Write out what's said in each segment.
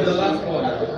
the last one.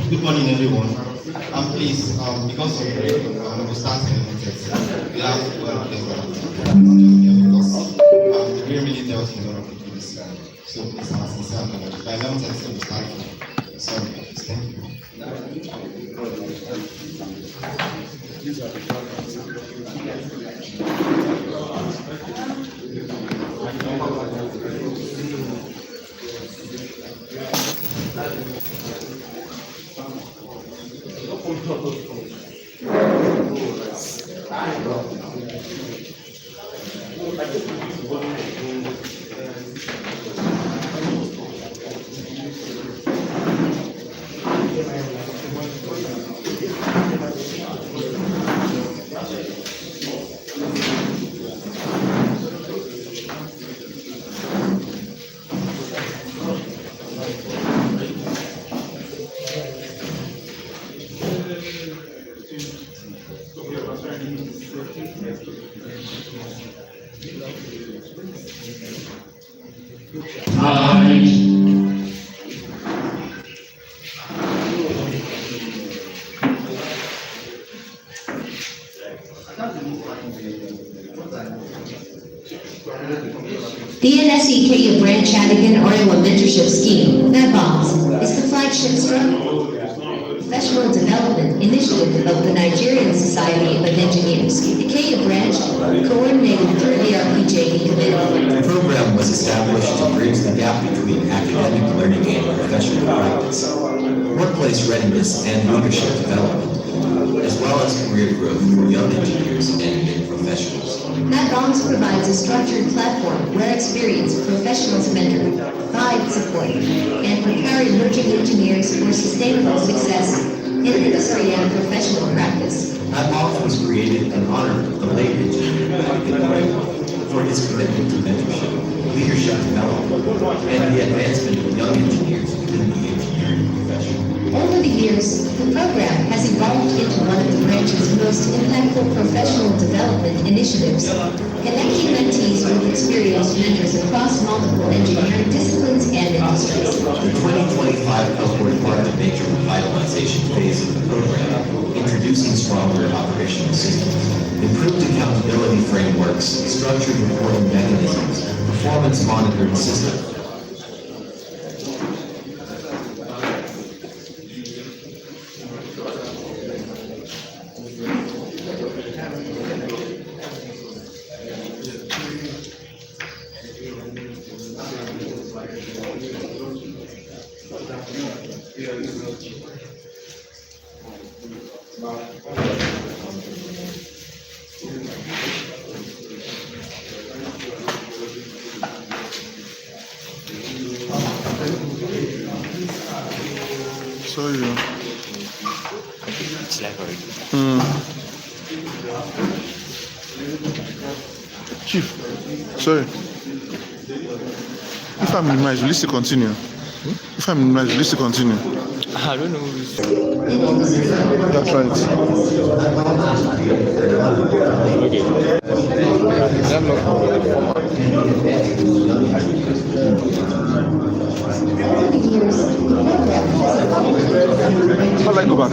Good morning, everyone. Please, because of the start in we have because the game really dealt with a lot of people this time. So please, I'm sincere apology. By 11:30 we start. Sorry, thank you. The NSEK Branch Chadigan Oriole Mentorship Scheme, Nibaams, is the flagship professional development initiative of the Nigerian Society of Engineers. The KEA branch, coordinated through the RPJD committee. The program was established to bridge the gap between academic learning and professional practice, workplace readiness and leadership development, as well as career growth for young engineers and professionals. Nibaams provides a structured platform where experienced professionals mentor, provide support, and prepare emerging engineers for sustainable success in industry and professional practice. Nibaams was created in honor of the late engineer for his commitment to mentorship, leadership development, and the advancement of young engineers within the engineering profession. Over the years, the program has evolved into one of the branch's most impactful professional development initiatives, connecting mentees with experienced mentors across multiple engineering disciplines and industries. The 2025 upward market major revitalization phase of the program, introducing stronger operational systems, improved accountability frameworks, structured reporting mechanisms, performance monitoring systems. Sorry. It's like already. Chief, sorry. If I'm minimized, will you still continue? If I'm minimized, will you still continue? I don't know. That's right. Okay. I'm not. How do I go back?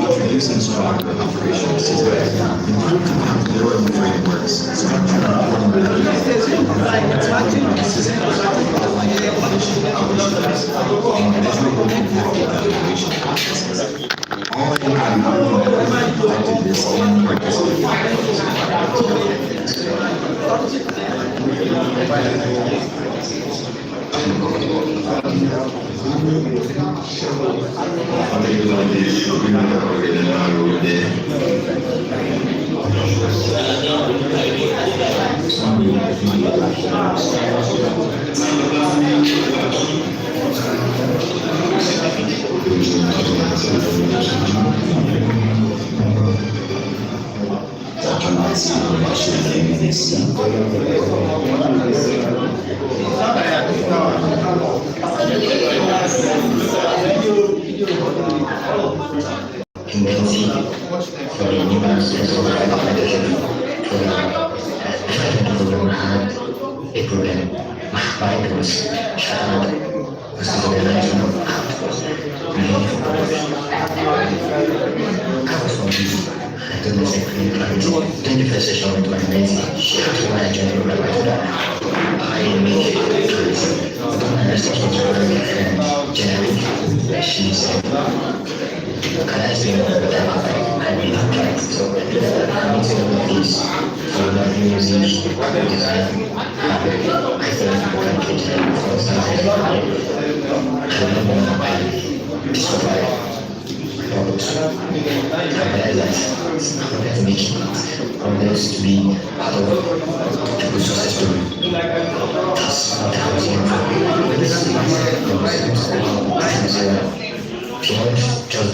Introducing stronger operational systems, improved accountability frameworks, structured reporting mechanisms, performance monitoring systems, aligned initiatives, and measurable impact evaluation processes. All in effectiveness and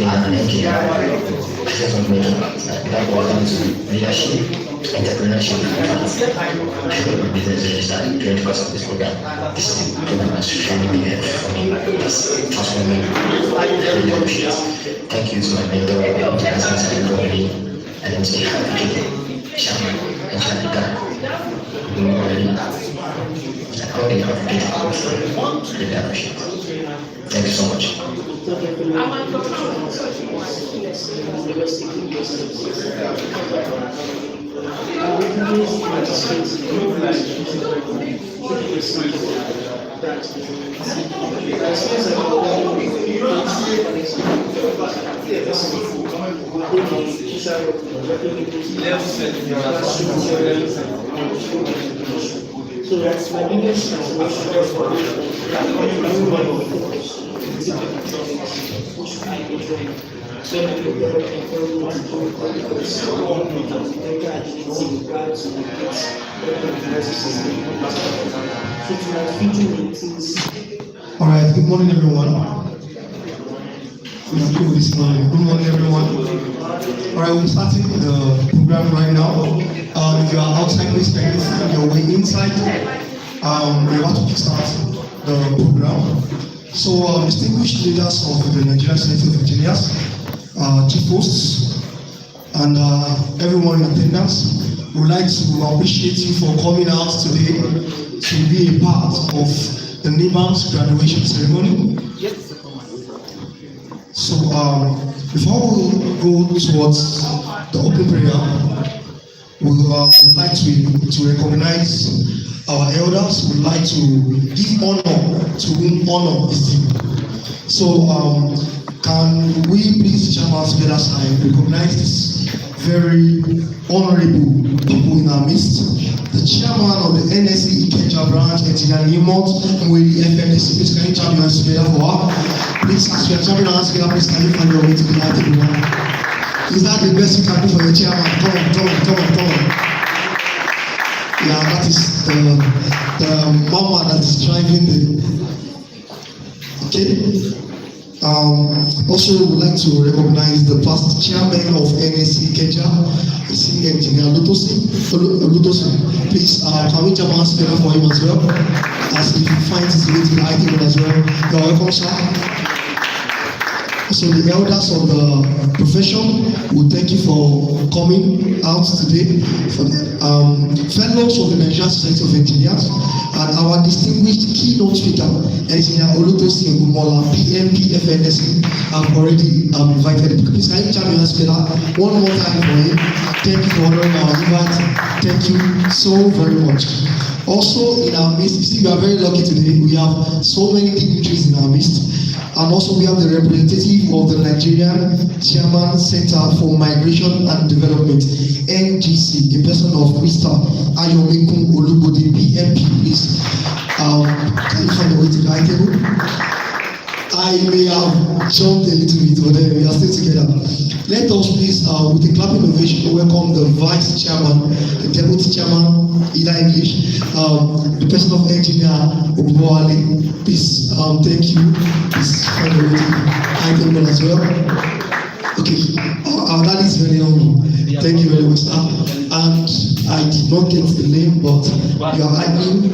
being an engineer, aside from me, that boils down to leadership, entrepreneurship, and business registration during the course of this program. This is a program that's really big help for me. It's transformed me. I really appreciate it. Thank you to my mentor, and I'm still happy to Shaman and Shanika. I really appreciate it. Thank you so much. So that's my English All right, good morning everyone. Good morning everyone. All right, we're starting the program right now. If you are outside, please can you find your way inside. We want to start the program. So, distinguished leaders of the Nigerian Senate of Engineers, chief hosts, and everyone in attendance, we would like to appreciate you for coming out today to be a part of the Nibaams graduation ceremony. So, before we go towards the open prayer, we would like to recognize our elders. We would like to give honor to whom honor is due. So, can we please jam our together and recognize this very honorable people in our midst? The chairman of the NSE Ikeja branch, Engineer Nibaams, with the FNSC. Please can you jam your hands together for her? Please, as you are jamming your hands together, please can you find your way to the light table? Is that the best you can do for your chairman? Come on. Yeah, that is the mama that is driving the. Okay. Also, we would like to recognize the past chairman of NSE Ikeja, Engineer Lutosin. Please, can we jam our hands together for him as well? As he finds his way to the IT as well. You are welcome, sir. So the elders of the profession, we thank you for coming out today. For the fellows of the Nigerian Society of Engineers and our distinguished keynote speaker, Engineer Olutosin Ogunmola, PMP FNSC, have already invited. Please can you jam your hands together one more time for him? Thank you for honoring our invite. Thank you so very much. Also in our midst, you see, we are very lucky today. We have so many dignitaries in our midst. And also we have the representative of the Nigerian Chairman Center for Migration and Development, NGC, in person of Mr. Ayomekun Olubode, PMP, please. Can you find a way to the high table? I may have jumped a little bit, but then we are still together. Let us please, with a clapping ovation, welcome the Vice Chairman, the Deputy Chairman, either English, the person of Engineer Ogbowale. Please, thank you. Please find a way to high table as well. Okay, that is very humble. Thank you very much, sir. And I did not get the name, but you are arguing.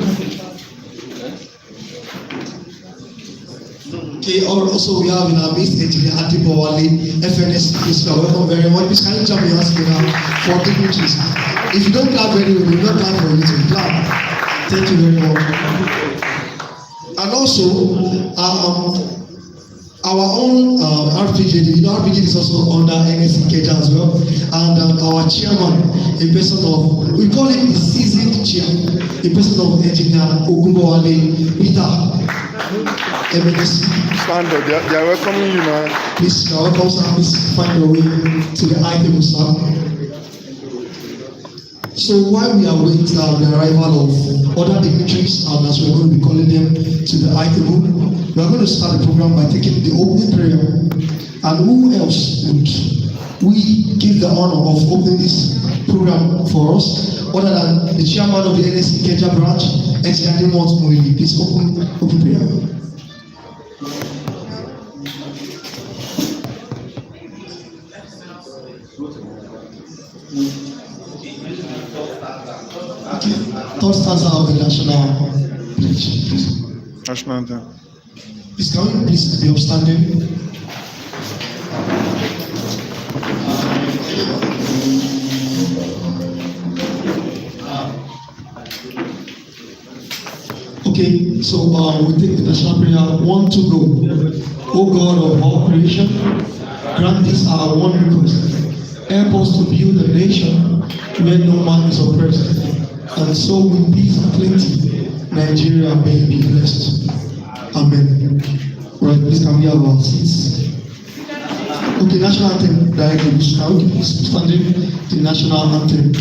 Okay, also we have in our midst Engineer Adibowale, FNSC. Please, you are welcome very much. Please, can you jump your hands together for dignitaries? If you don't clap very well, we will not clap for you to clap. Thank you very much. And also, our own RPGD, RPGD is also under NSE Ikeja as well, and our chairman, in person of, we call him the seasoned chair, in person of Engineer Ogunbowale Peter. Stand up, they are welcoming you now. Please, you are welcome, sir. Please find your way to the high table, sir. So while we are waiting the arrival of other dignitaries, and as we are going to be calling them to the high table, we are going to start the program by taking the opening prayer. And who else would we give the honor of opening this program for us, other than the chairman of the NSE Ikeja branch, Engineer Nibaams? Please open prayer. Okay, third stanza of the national pledge, please. National anthem. Please, can we please be upstanding? Okay, so we take the national prayer 1 to go. O God of all creation, grant this our one request. Help us to build a nation where no man is oppressed, and so with peace and plenty, Nigeria may be blessed. Amen. Right, please can we have our seats? Okay, national anthem directly. Now we please standing the national anthem.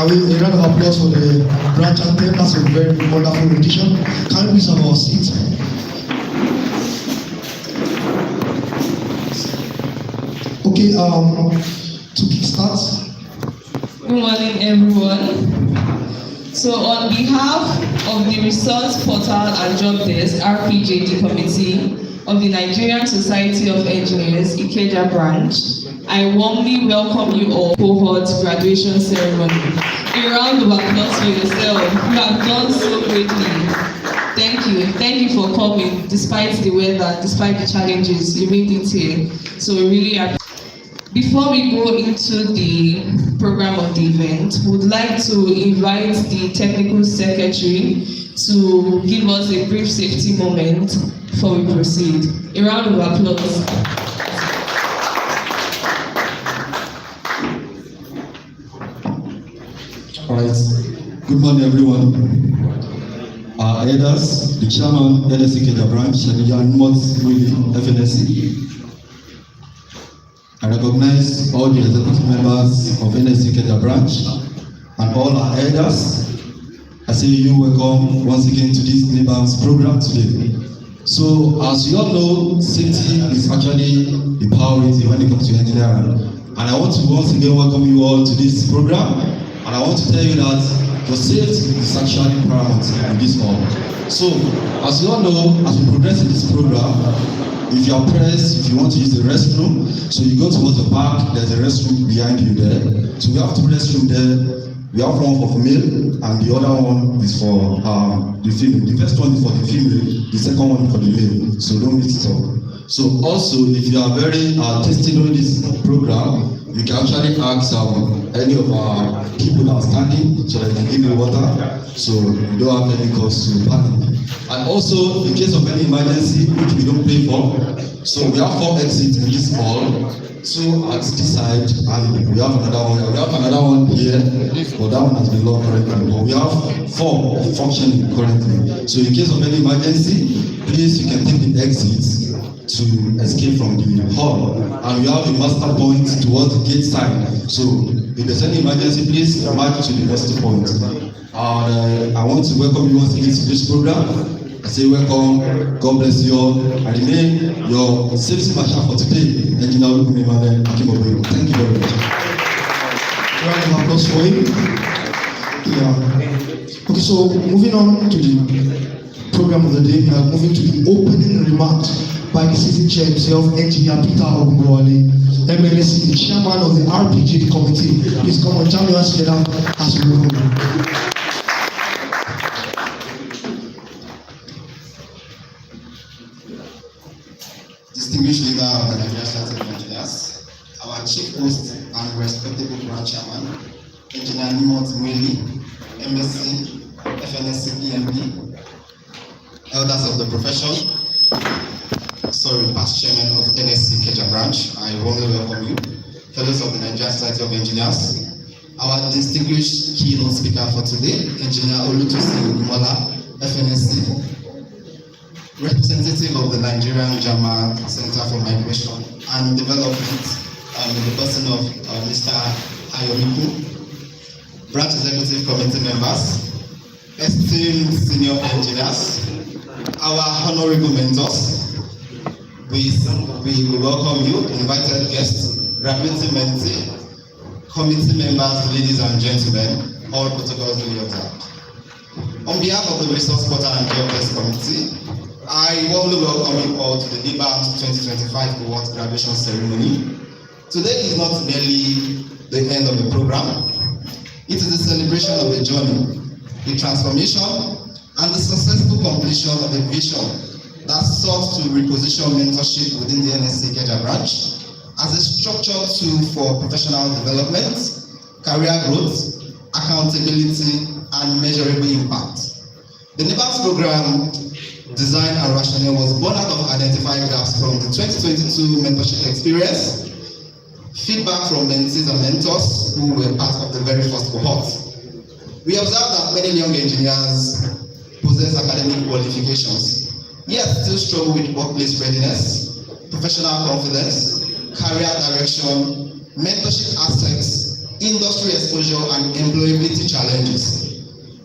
A round of applause for the branch anthem. That's a very wonderful rendition. Can we please have our seats? Okay, to kickstart. Good morning, everyone. So, on behalf of the Resource Portal and Job Desk (RPJD) Committee of the Nigerian Society of Engineers Ikeja branch, I warmly welcome you all to cohort graduation ceremony. A round of applause for yourself. You have done so greatly. Thank you. Thank you for coming, despite the weather, despite the challenges. You made it here. So we really appreciate. Before we go into the program of the event, we would like to invite the technical secretary to give us a brief safety moment before we proceed. A round of applause. All right. Good morning, everyone. Our elders, the chairman, LSC Keja branch, and Jan Motz with FNSC. I I recognize all the executive members of NSC Kenya branch and all our elders. I say you welcome once again to this Nibaams program today. So as you all know, safety is actually the priority when it comes to engineering. And I want to once again welcome you all to this program. And I want to tell you that your safety is actually paramount in this hall. So as you all know, as we progress in this program, if you are pressed, if you want to use the restroom, so you go towards the back, there's a restroom behind you there. So we have two restrooms there. We have one for female, and the other one is for the female. The first one is for the female, the second one is for the male. So don't mix it up. So also, if you are very testing on this program, you can actually ask any of our people that are standing so they can give you water, so you don't have any cause to panic. And also, in case of any emergency, which we don't pay for, so we have 4 exits in this hall, 2 at this side, and we have another one. We have another one here, but that one has been locked currently. But we have 4 functioning currently. So in case of any emergency, please you can take the exits to escape from the hall. And we have a master point towards the gate side. So if there's any emergency, please march to the master point. I want to welcome you once again to this program. I say welcome, God bless you all. I remain your safety marshal for today, Engineer Olukunle Akimobo. Thank you very much. Round of applause for him. Yeah. Okay, so moving on to the program of the day, we are moving to the opening remarks by the season chair himself, Engineer Peter Ogunbowale, MLSC, the chairman of the RPG committee. Please come on, join us together as we move. Distinguished leader of the Nigerian Society of Engineers, our chief host and respectable branch chairman, Engineer Nibaams, MSc, FNSC, PMP, elders of the profession, past chairman of NSC Kenya branch, I warmly welcome you, fellows of the Nigerian Society of Engineers, our distinguished keynote speaker for today, Engineer Olutosin, FNSC, representative of the Nigerian German Center for Migration and Development, in the person of Mr. Ayomiku, branch executive committee members, esteemed senior engineers, our honorable mentors, we welcome you, invited guests, graduating mentee, committee members, ladies and gentlemen, all protocols duly observed. On behalf of the Resource Portal and Job Desk Committee, I warmly welcome you all to the Nibaams 2025 Award Graduation Ceremony. Today is not merely the end of the program, it is the celebration of a journey, a transformation, and the successful completion of a vision that sought to reposition mentorship within the NSC Kenya branch as a structured tool for professional development, career growth, accountability, and measurable impact. The Nibaams program design and rationale was born out of identifying gaps from the 2022 mentorship experience, feedback from mentees and mentors who were part of the very first cohort. We observed that many young engineers possess academic qualifications, yet still struggle with workplace readiness, professional confidence, career direction, mentorship aspects, industry exposure, and employability challenges.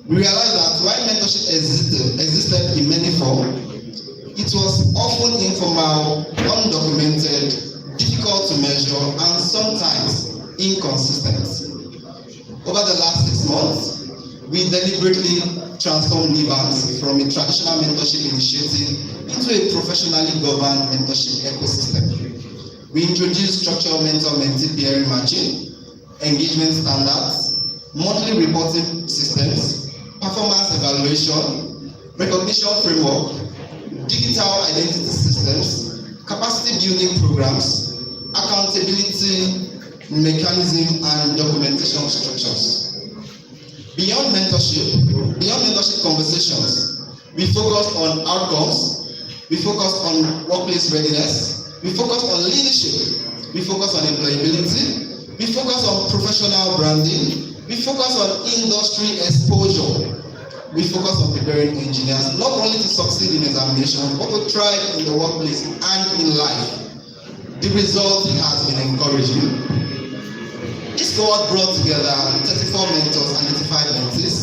We realized that while mentorship existed in many forms, it was often informal, undocumented, difficult to measure, and sometimes inconsistent. Over the last 6 months, we deliberately transformed Nibaams from a traditional mentorship initiative into a professionally governed mentorship ecosystem. We introduced structured mentor-mentee peer matching, engagement standards, monthly reporting systems, performance evaluation, recognition framework, digital identity systems, capacity building programs, accountability mechanism, and documentation structures. Beyond mentorship conversations, we focus on outcomes, we focus on workplace readiness, we focus on leadership, we focus on employability, we focus on professional branding, we focus on industry exposure, we focus on preparing engineers not only to succeed in examinations, but to thrive in the workplace and in life. The result has been encouraging. This cohort brought together 34 mentors and 85 mentees.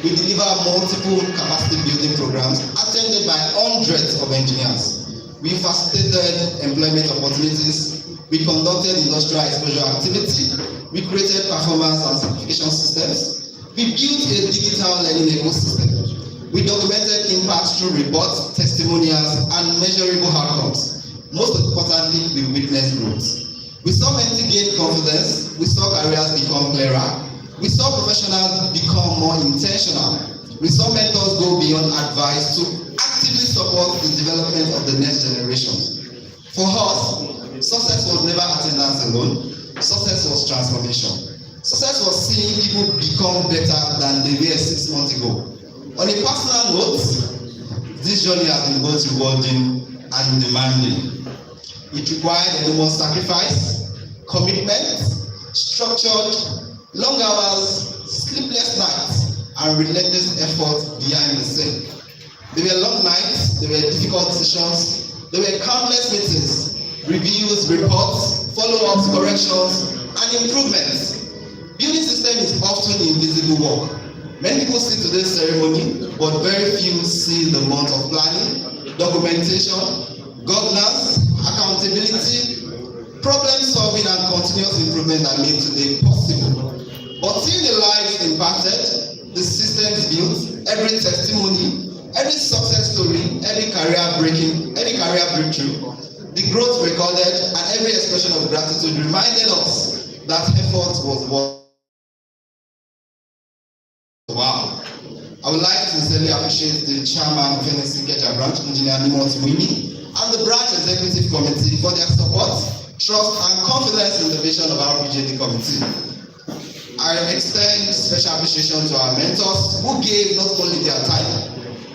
We deliver multiple capacity building programs attended by hundreds of engineers. We facilitated employment opportunities. We conducted industrial exposure activity. We created performance and certification systems. We built a digital learning ecosystem. We documented impact through reports, testimonials, and measurable outcomes. Most importantly, we witnessed growth. We saw mentee gain confidence. We saw careers become clearer. We saw professionals become more intentional. We saw mentors go beyond advice to actively support the development of the next generation. For us, success was never attendance alone. Success was transformation. Success was seeing people become better than they were 6 months ago. On a personal note, this journey has been both rewarding and demanding. It required enormous sacrifice, commitment, structured, long hours, sleepless nights, and relentless effort behind the scene. There were long nights, there were difficult decisions, there were countless meetings, reviews, reports, follow-ups, corrections, and improvements. Building system is often invisible work. Many people see today's ceremony, but very few see the month of planning, documentation, governance, accountability, problem solving, and continuous improvement that made today possible. But seeing the lives impacted, the systems built, every testimony, every success story, every career breakthrough, the growth recorded, and every expression of gratitude reminded us that effort was worth. Wow. I would like to sincerely appreciate the chairman of NSC Ikeja branch, Engineer Nibaams, and the branch executive committee for their support, trust, and confidence in the vision of our PJD committee. I extend special appreciation to our mentors who gave not only their time,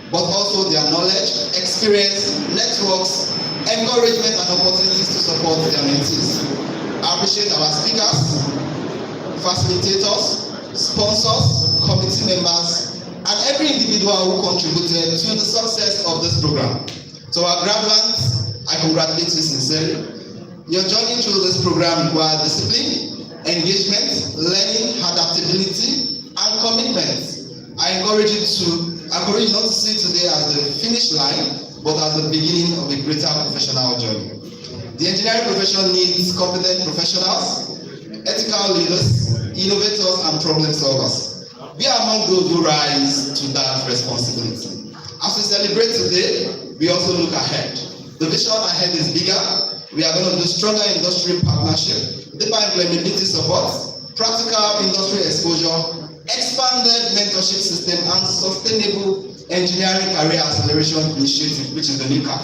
but also their knowledge, experience, networks, encouragement, and opportunities to support their mentees. I appreciate our speakers, facilitators, sponsors, committee members, and every individual who contributed to the success of this program. To our graduates, I congratulate you sincerely. Your journey through this program required discipline, engagement, learning, adaptability, and commitment. I encourage you not to see today as the finish line, but as the beginning of a greater professional journey. The engineering profession needs competent professionals, ethical leaders, innovators, and problem solvers. We are among those who rise to that responsibility. As we celebrate today, we also look ahead. The vision ahead is bigger. We are going to do stronger industry partnership, deeper implementability support, practical industry exposure, expanded mentorship system, and sustainable engineering career acceleration initiative, which is the NICA.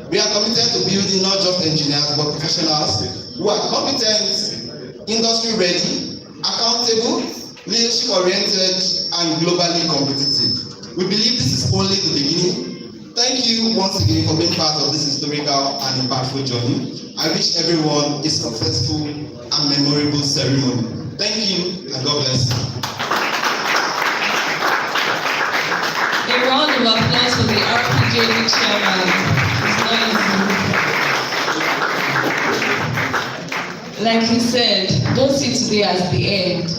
We are committed to building not just engineers, but professionals who are competent, industry-ready, accountable, leadership-oriented, and globally competitive. We believe this is only the beginning. Thank you once again for being part of this historical and impactful journey. I wish everyone a successful and memorable ceremony. Thank you, and God bless you. A round of applause for the RPJD chairman. Like he said, don't see today as the end.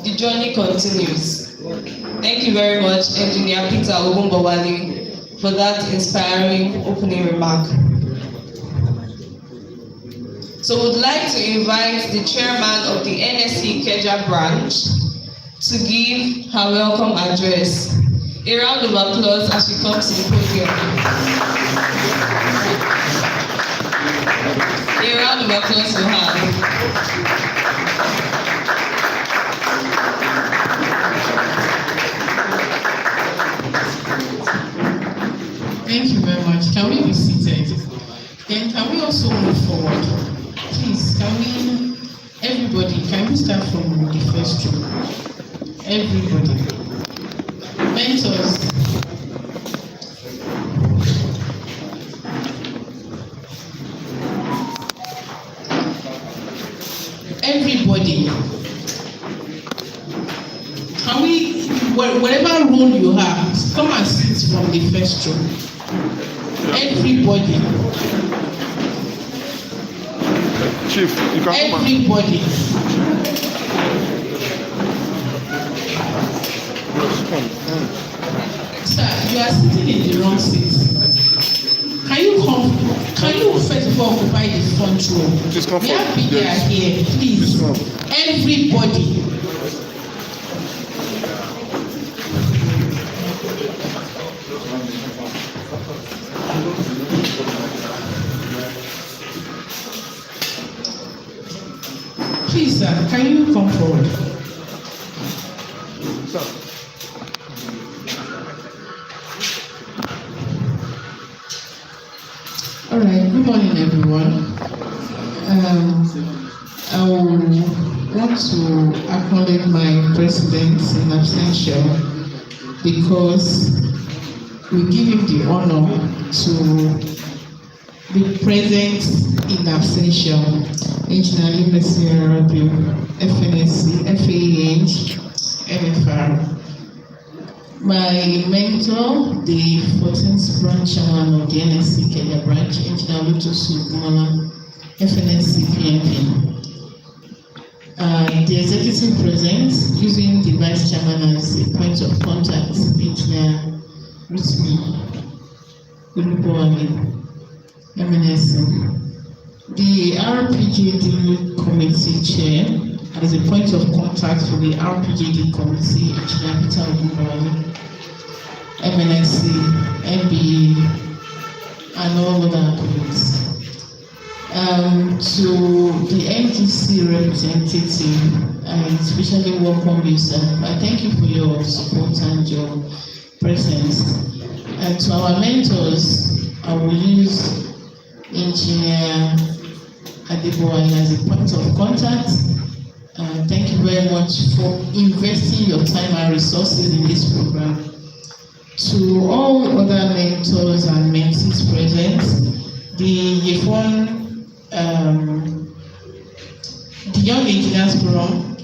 The journey continues. Thank you very much, Engineer Peter Ogunbowale, for that inspiring opening remark. So we'd like to invite the chairman of the NSC Ikeja branch to give her welcome address. A round of applause as she comes to the podium. A round of applause for her. Thank you very much. Can we be seated? Then can we also move forward? Please, everybody, can we start from the first row? Everybody. Mentors. Everybody. Can we, whatever role you have, come and sit from the first row. Everybody. Chief, you can come back. Everybody. Sir, you are sitting in the wrong seat. Can you first of all occupy the front row? Please come We have forward. media Yes. here, please. Everybody. Please, sir, can you come forward? All right, good morning, everyone. I want to acknowledge my president in absentia because we give him the honor to be present in absentia. Engineer Messiah Rabiu, FNSC, FAEH, MFR. My mentor, the 14th branch chairman of the NSC Kenya branch, Engineer Lutusu Kumala, FNSC PNP. The executive present, using the vice chairman as a point of contact, Engineer Rutmi Ulubuwami, MNSC. The RPJD committee chair as a point of contact for the RPJD committee, Engineer Peter Ulubuwami, MNSC, MBA, and all other colleagues. To the NGC representative, I especially welcome you, sir. I thank you for your support and your presence. And to our mentors, I will use Engineer Adeboye as a point of contact. Thank you very much for investing your time and resources in this program. To all other mentors and mentees present, the YEFON, the Young Engineers Forum,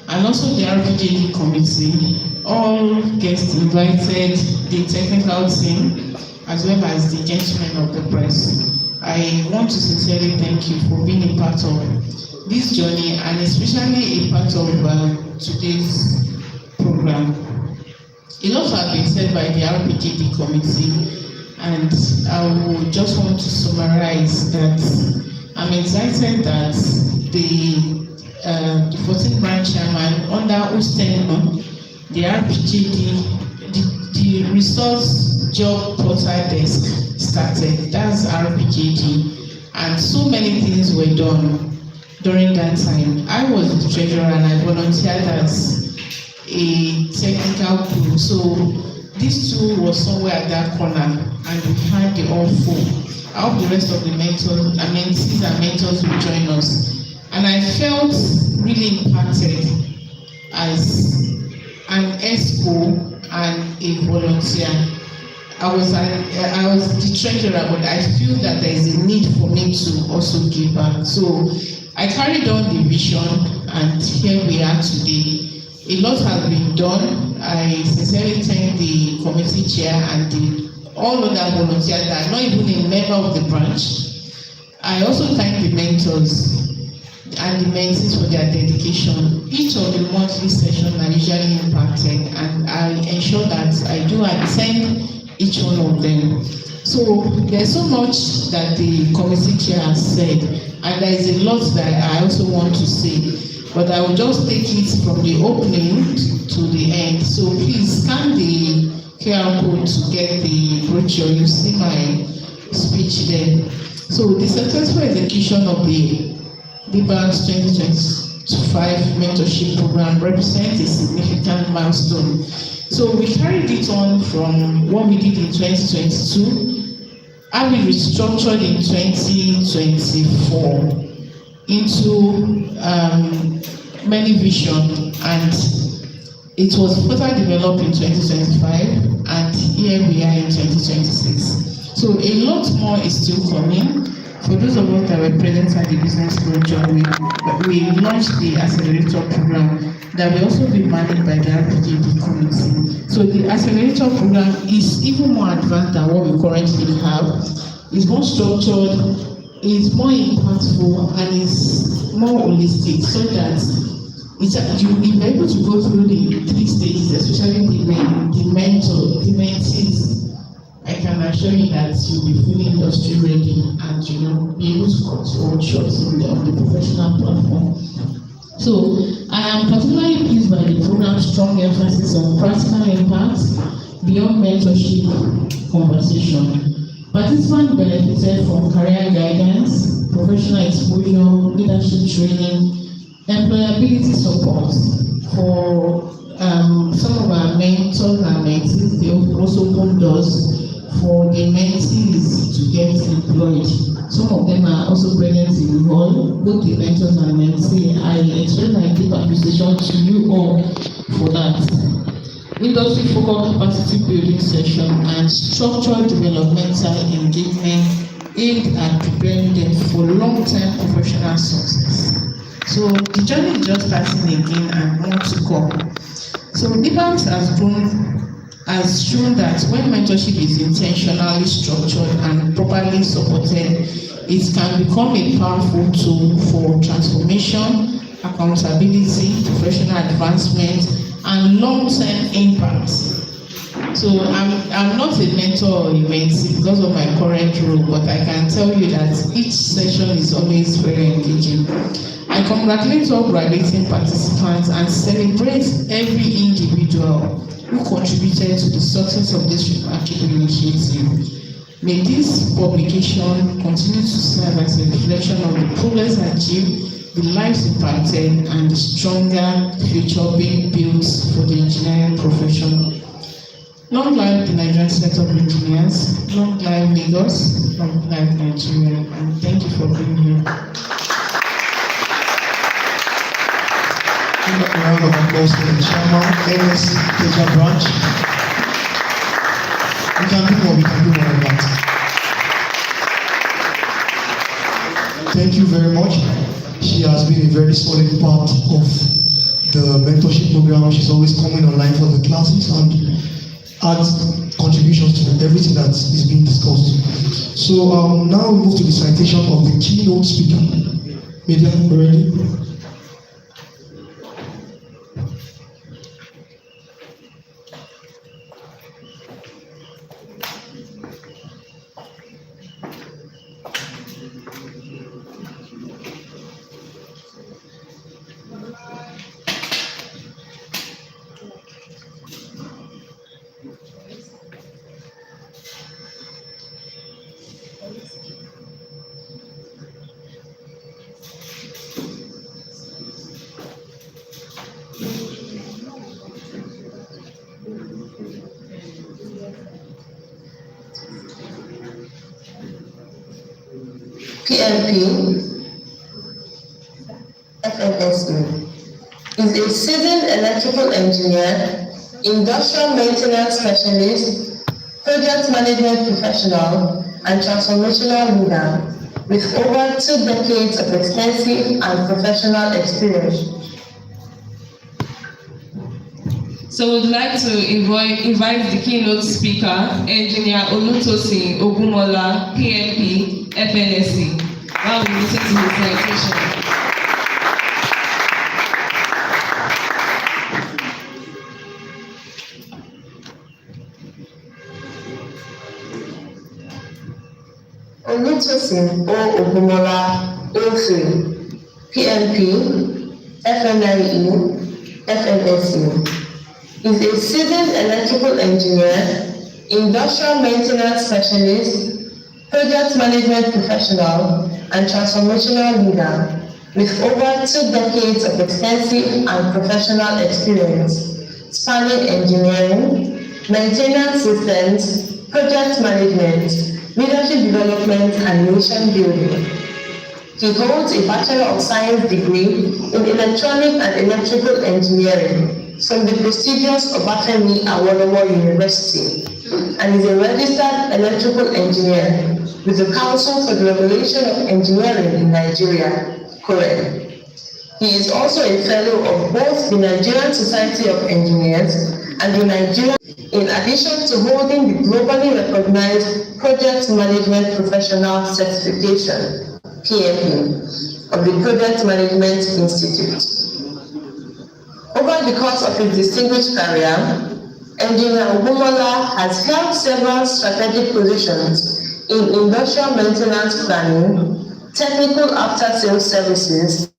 and also the RPJD committee, all guests invited, the technical team, as well as the gentlemen of the press. I want to sincerely thank you for being a part of this journey and especially a part of today's program. A lot has been said by the RPJD committee, and I would just want to summarize that I'm excited that the 14th branch chairman, under whose tenure the RPJD, the resource job portal desk started. That's RPJD, and so many things were done during that time. I was the treasurer and I volunteered as a technical crew. So this tool was somewhere at that corner, and we had the all full. I hope the rest of the mentors, mentees and mentors will join us. And I felt really impacted as an ESCO and a volunteer. I was the treasurer, but I feel that there is a need for me to also give back. So I carried on the vision, and here we are today. A lot has been done. I sincerely thank the committee chair and all other volunteers that are not even a member of the branch. I also thank the mentors and the mentees for their dedication. Each of the monthly sessions are usually impacted, and I ensure that I do attend each one of them. So there's so much that the committee chair has said, and there is a lot that I also want to say. But I will just take it from the opening to the end. So please scan the QR code to get the brochure. You see my speech there. So the successful execution of the Nibaams 2025 mentorship program represents a significant milestone. So we carried it on from what we did in 2022, and we restructured in 2024 into many vision, and it was further developed in 2025, and here we are in 2026. So a lot more is still coming. For those of us that were present at the business project, we launched the accelerator program that will also be managed by the RPJD committee. So the accelerator program is even more advanced than what we currently have. It's more structured, is more impactful and is more holistic, so that you're able to go through the 3 stages, especially the mentor, the mentees. I can assure you that you'll be fully industry ready and be able to control shots on the professional platform. So I am particularly pleased by the program's strong emphasis on practical impact beyond mentorship conversation. Participants benefited from career guidance, professional exposure, leadership training, employability support. For some of our mentors and mentees, they also open doors for the mentees to get employed. Some of them are also present in the hall, both the mentors and mentees. I extend my deep appreciation to you all for that. Industry focused capacity building session and structured developmental engagement aimed at preparing them for long-term professional success. So the journey is just starting again and more to come. So Nibaams has shown that when mentorship is intentionally structured and properly supported, it can become a powerful tool for transformation, accountability, professional advancement, and long-term impact. So I'm not a mentor or a mentee because of my current role, but I can tell you that each session is always very engaging. I congratulate all graduating participants and celebrate every individual who contributed to the success of this remarkable initiative. May this publication continue to serve as a reflection of the progress achieved, the lives impacted, and the stronger future being built for the engineering profession. Long live the Nigerian set of engineers, long live Lagos, long live Nigeria, and thank you for being here. A round of applause for the chairman, NS Teja branch. We can do more of that. Thank you very much. She has been a very solid part of the mentorship program. She's always coming online for the classes and adds contributions to everything that is being discussed. So now we move to the citation of the keynote speaker. Media, ready? PMP, FNSE, is a seasoned electrical engineer, industrial maintenance specialist, project management professional, and transformational leader with over 2 decades of extensive and professional experience. So we'd like to invite the keynote speaker, Engineer Olutosin Ogumola, PMP, FNSE. Now we listen to his presentation. Olutosin Ogumola, PMP, FNSE, is a seasoned electrical engineer, industrial maintenance specialist, project management professional, and transformational leader with over 2 decades of extensive and professional experience spanning engineering, maintenance systems, project management, leadership development, and nation building. He holds a Bachelor of Science degree in Electronic and Electrical Engineering from the prestigious Obafemi Awolowo University and is a registered electrical engineer with the Council for the Regulation of Engineering in Nigeria, CORE. He is also a fellow of both the Nigerian Society of Engineers and the Nigerian, in addition to holding the globally recognized Project Management Professional Certification. PMP, of the Project Management Institute. Over the course of his distinguished career, Engineer Ogumola has held several strategic positions in industrial maintenance planning, technical after-sales services,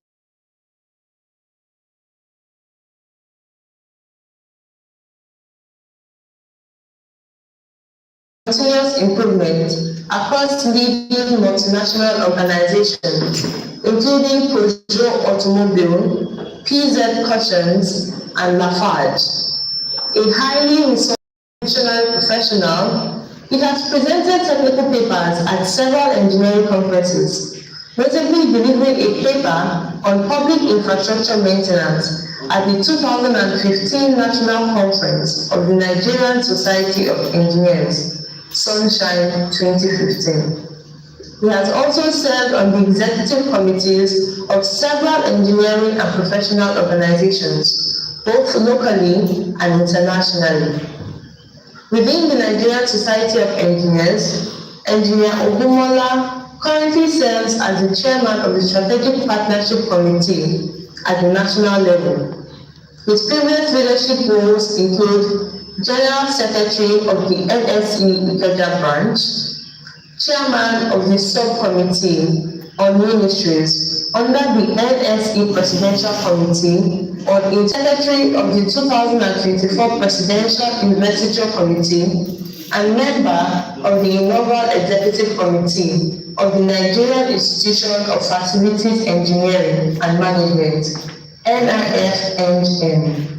continuous improvement across leading multinational organizations, including Peugeot Automobile, PZ Cushons, and Lafarge. A highly research professional, he has presented technical papers at several engineering conferences, notably delivering a paper on public infrastructure maintenance at the 2015 National Conference of the Nigerian Society of Engineers, Sunshine 2015. He has also served on the executive committees of several engineering and professional organizations, both locally and internationally. Within the Nigerian Society of Engineers, Engineer Ogumola currently serves as the chairman of the Strategic Partnership Committee at the national level. His previous leadership roles include General Secretary of the NSE Ikeja branch, Chairman of the Subcommittee on Ministries under the NSE Presidential Committee on Secretary of the 2024 Presidential Investiture Committee, and member of the inaugural Executive Committee of the Nigerian Institution of Facilities Engineering and Management, NIFNM.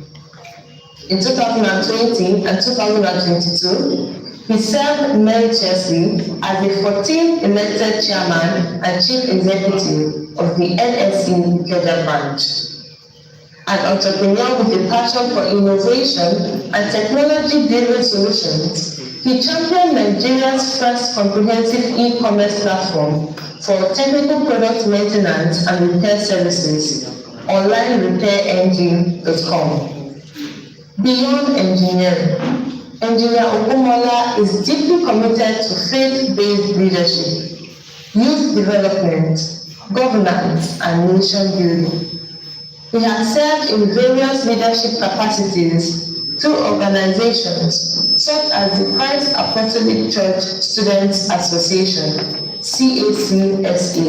In 2020 and 2022, he served meritoriously as the 14th elected chairman and chief executive of the NSE Ikeja branch. An entrepreneur with a passion for innovation and technology-driven solutions, he championed Nigeria's first comprehensive e-commerce platform for technical product maintenance and repair services, onlinerepairengine.com. Beyond engineering, Engineer Ogumola is deeply committed to faith-based leadership, youth development, governance, and nation building. He has served in various leadership capacities through organizations such as the Christ Apostolic Church Students Association, CACSA,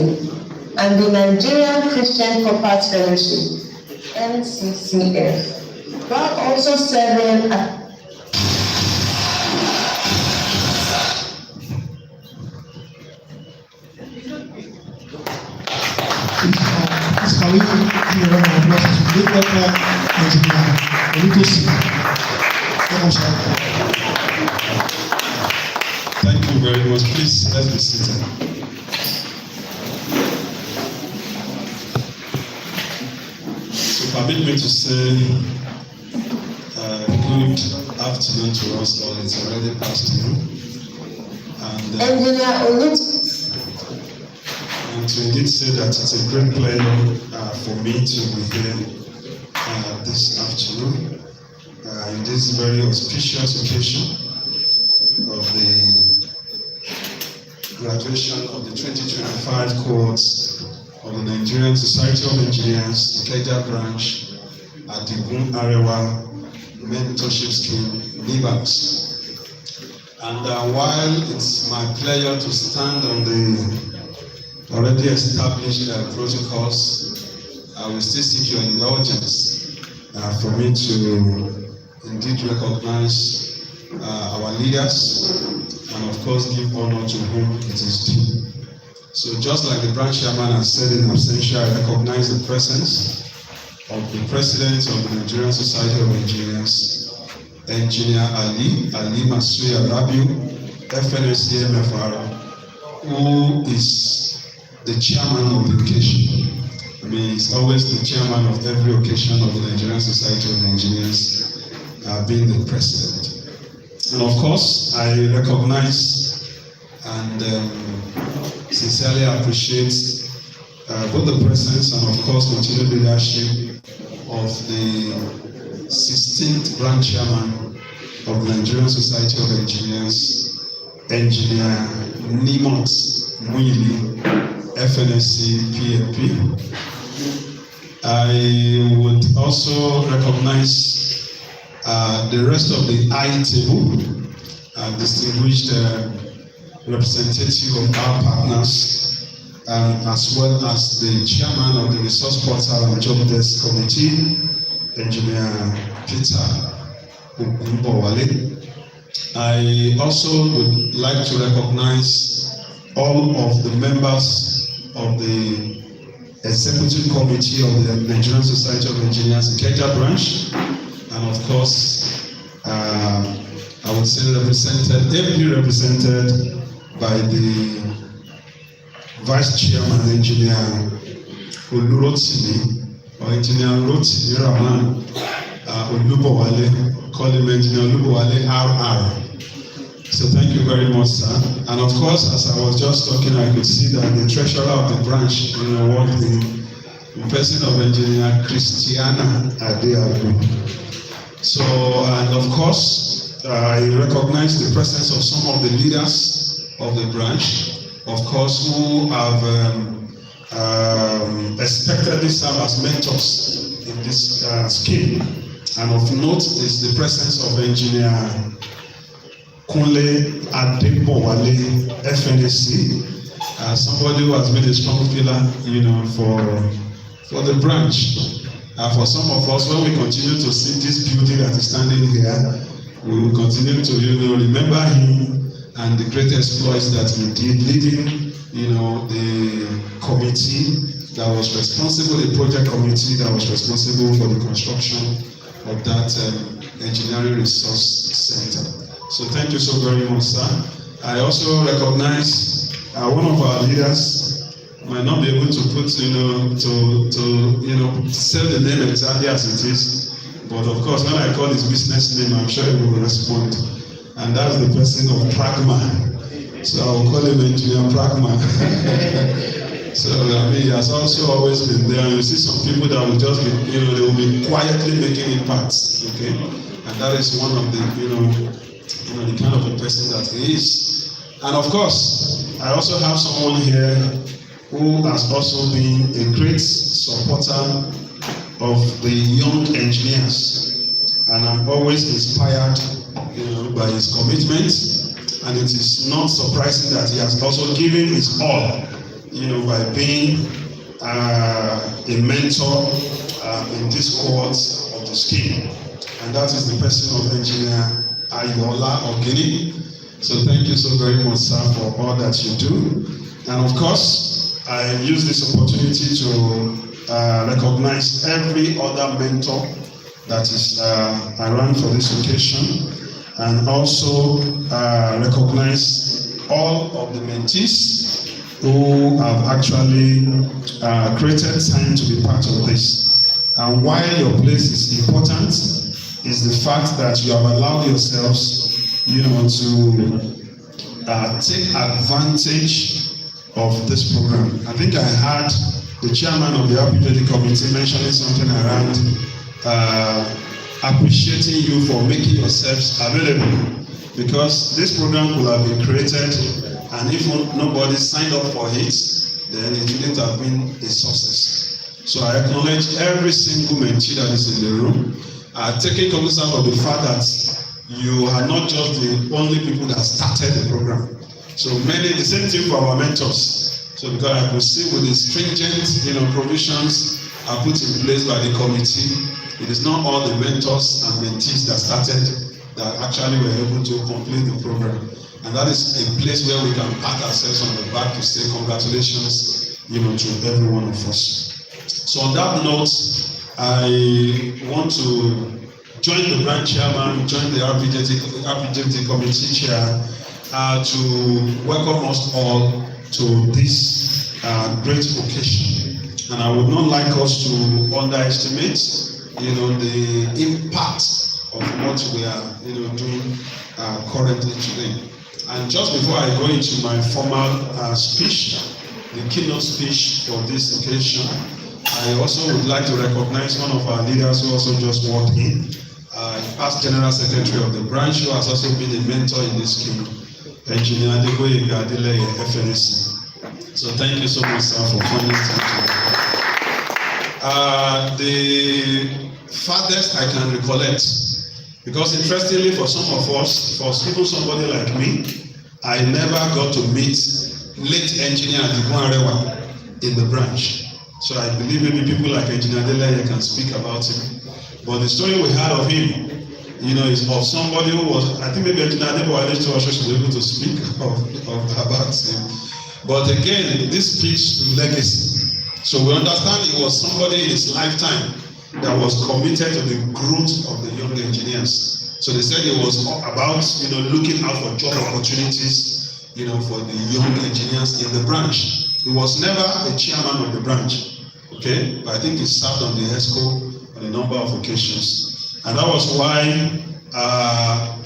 and the Nigerian Christian Corporate Fellowship, NCCF, while also serving as Can we give a round of applause to the Dr. Engineer Olitosi? Thank you very much. Please, let's be seated. So permit me to say good afternoon to us all. It's already past noon. And Engineer Olitosi. And to indeed say that it's a great pleasure for me to be here this afternoon in this very auspicious occasion of the graduation of the 2025 cohorts of the Nigerian Society of Engineers, Ikeja branch at the Boom Arewa Mentorship Scheme, Nibaams. And while it's my pleasure to stand on the already established protocols, I will still seek your indulgence for me to indeed recognize our leaders and of course give honor to whom it is due. So just like the branch chairman has said in absentia, I recognize the presence of the president of the Nigerian Society of Engineers, Engineer Ali Masuya Rabiu, FNSC MFR, who is the chairman of the occasion. I mean, he's always the chairman of every occasion of the Nigerian Society of Engineers, being the president. And of course, I recognize and sincerely appreciate both the presence and of course continued leadership of the 16th branch chairman of the Nigerian Society of Engineers, Engineer Nibaams, FNSC PLP. I would also recognize the rest of the I table, distinguished representative of our partners, as well as the chairman of the Resource Portal and Job Desk Committee, Engineer Peter Umbowale. I also would like to recognize all of the members of the Executive Committee of the Nigerian Society of Engineers Ikeja branch, and of course, I would say ably represented by the Vice Chairman, Engineer Olurotimi, or Engineer Rotimi Rahman Olubowale, call him Engineer Olubowale RR. So thank you very much, sir. And of course, as I was just talking, I could see that the treasurer of the branch, worked in person of Engineer Christiana Adeabu. So, and of course, I recognize the presence of some of the leaders of the branch, of course, who have expectedly served as mentors in this scheme. And of note is the presence of Engineer Kunle Adebowale, FNSC, somebody who has been a strong pillar, for the branch. For some of us, when we continue to see this building that is standing here, we will continue to, remember him and the great exploits that he did, leading, the committee that was responsible, the project committee that was responsible for the construction of that engineering resource center. So thank you so very much, sir. I also recognize one of our leaders might not be able to put, say the name exactly as it is, but of course, when I call his business name, I'm sure he will respond. And that's the person of Pragma. So I will call him Engineer Pragma. So he has also always been there. You see some people that will just be, they will be quietly making impacts, okay? And that is one of the, the kind of a person that he is. And of course, I also have someone here who has also been a great supporter of the young engineers. And I'm always inspired, by his commitment. And it is not surprising that he has also given his all, by being a mentor in this cohort of the scheme. And that is the person of Engineer Ayola Ogini. So thank you so very much, sir, for all that you do. And of course, I use this opportunity to recognize every other mentor that is around for this occasion, and also recognize all of the mentees who have actually created time to be part of this. And why your place is important is the fact that you have allowed yourselves, to take advantage of this program. I think I heard the chairman of the RPJD committee mentioning something around appreciating you for making yourselves available, because this program could have been created, and if nobody signed up for it, then it wouldn't have been a success. So I acknowledge every single mentee that is in the room, taking cognizance of the fact that you are not just the only people that started the program. So the same thing for our mentors. So because I could see with the stringent, provisions are put in place by the committee, it is not all the mentors and mentees that started that actually were able to complete the program. And that is a place where we can pat ourselves on the back to say congratulations, to every one of us. So on that note, I want to join the branch chairman, join the RPJT committee chair to welcome us all to this great occasion. And I would not like us to underestimate, the impact of what we are, doing currently today. And just before I go into my formal speech, the keynote speech for this occasion, I also would like to recognize one of our leaders who also just walked in, past General Secretary of the branch, who has also been a mentor in this scheme, Engineer Adeboye Adeleye, FNSC. So thank you so much, sir, for coming to the farthest I can recollect, because interestingly for some of us, for even somebody like me, I never got to meet late engineer Adikun in the branch. So I believe maybe people like Engineer Adeleye can speak about him. But the story we had of him, is of somebody who was, I think maybe Engineer Adeleye should be able to speak about him. But again, this speaks to legacy. So we understand he was somebody in his lifetime that was committed to the growth of the young engineers. So they said it was about, looking out for job opportunities, for the young engineers in the branch. He was never a chairman of the branch, okay? But I think he served on the ESCO on a number of occasions. And that was why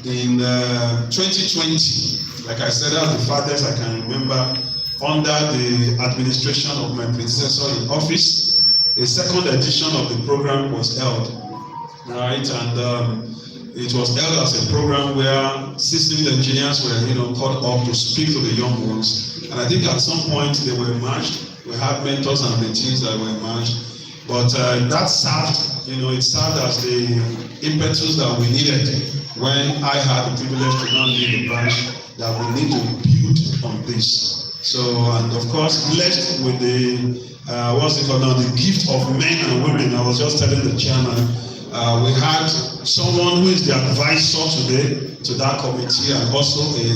in 2020, like I said, that's the farthest I can remember, under the administration of my predecessor in office, a second edition of the program was held, right? And it was held as a program where seasoned engineers were, called up to speak to the young ones. And I think at some point they were merged. We had mentors and mentees that were merged. But that served, it served as the impetus that we needed when I had the privilege to now lead the branch, that we need to build on this. So, and of course, blessed with the, the gift of men and women. I was just telling the chairman, we had someone who is the advisor today to that committee, and also a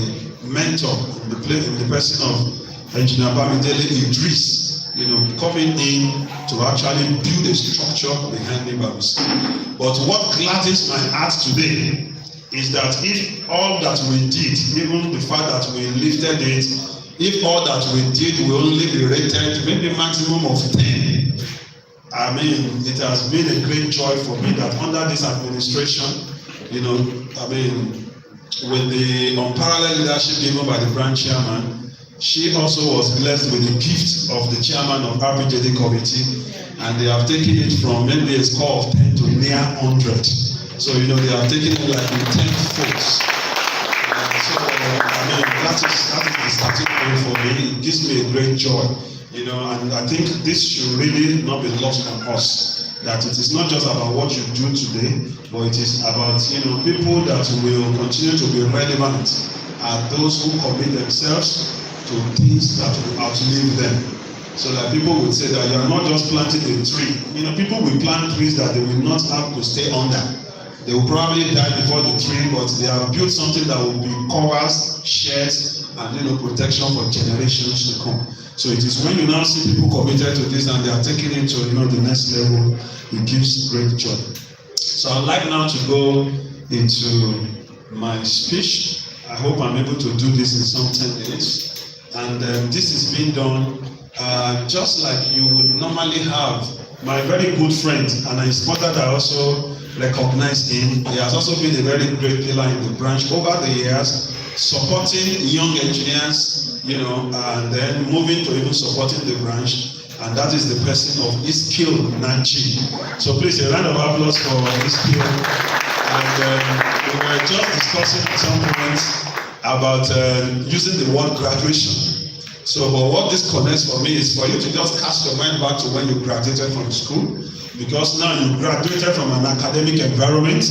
mentor in the person of Engineer Bamidele Idris, coming in to actually build a structure behind Nibaams. But what gladdens my heart today is that if all that we did, even the fact that we lifted it, if all that we did will only be rated maybe maximum of 10, I mean, it has been a great joy for me that under this administration, with the unparalleled leadership given by the branch chairman, she also was blessed with the gift of the chairman of RPJD committee, and they have taken it from maybe a score of 10 to near 100. So, they have taken it like the 10th folks. That is the starting point for me. It gives me a great joy, and I think this should really not be lost on us. That it is not just about what you do today, but it is about people that will continue to be relevant, are those who commit themselves to things that will outlive them. So that people would say that you are not just planting a tree. People will plant trees that they will not have to stay under. They will probably die before the tree, but they have built something that will be covers, shades, and protection for generations to come. So it is when you now see people committed to this and they are taking it to the next level, it gives great joy. So I'd like now to go into my speech. I hope I'm able to do this in some 10 minutes. And this is being done just like you would normally have. My very good friend, and it's important that I also recognize him. He has also been a very great pillar in the branch over the years, supporting young engineers, and then moving to even supporting the branch. And that is the person of Iskil Nanchi. So please, a round of applause for Iskil. And we were just discussing at some point about using the word graduation. So, but what this connects for me is for you to just cast your mind back to when you graduated from school. Because now you graduated from an academic environment,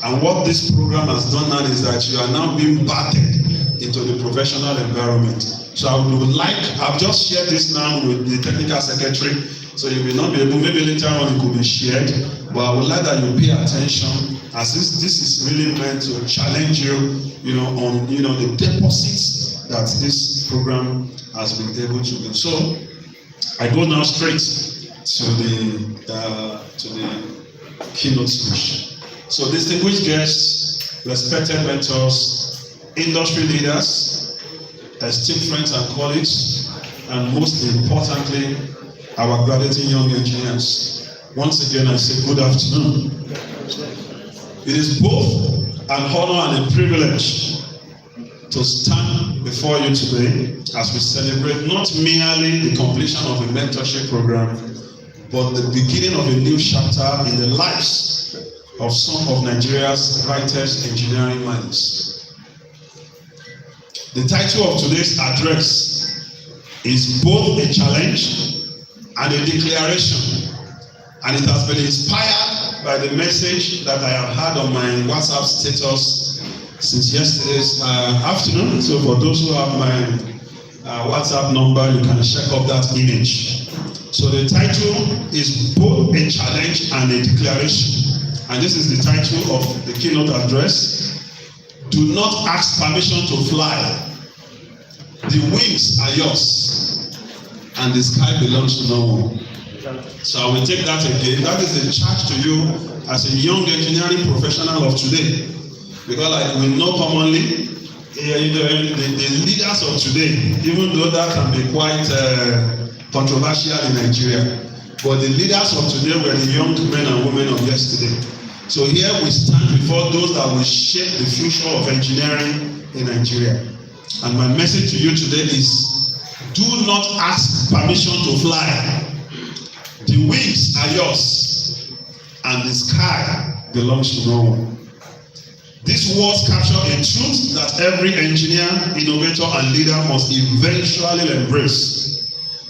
and what this program has done now is that you are now being battered into the professional environment. So I would like, I've just shared this now with the technical secretary, so you will not be able, maybe later on it could be shared, but I would like that you pay attention, as this is really meant to challenge you, on the deposits that this program has been able to do. So I go now straight to the keynote speech. So distinguished guests, respected mentors, industry leaders, esteemed friends and colleagues, and most importantly, our graduating young engineers. Once again, I say good afternoon. It is both an honor and a privilege to stand before you today as we celebrate not merely the completion of a mentorship program, but the beginning of a new chapter in the lives of some of Nigeria's brightest engineering minds. The title of today's address is both a challenge and a declaration, and it has been inspired by the message that I have had on my WhatsApp status since yesterday's afternoon. So for those who have my WhatsApp number, you can check up that image. So the title is both a challenge and a declaration, and this is the title of the keynote address. Do not ask permission to fly. The wings are yours, and the sky belongs to no one. So I will take that again. That is a charge to you as a young engineering professional of today. Because like we know commonly, the leaders of today, even though that can be quite controversial in Nigeria, but the leaders of today were the young men and women of yesterday. So here we stand before those that will shape the future of engineering in Nigeria. And my message to you today is, do not ask permission to fly. The wings are yours, and the sky belongs to no one. These words capture a truth that every engineer, innovator, and leader must eventually embrace.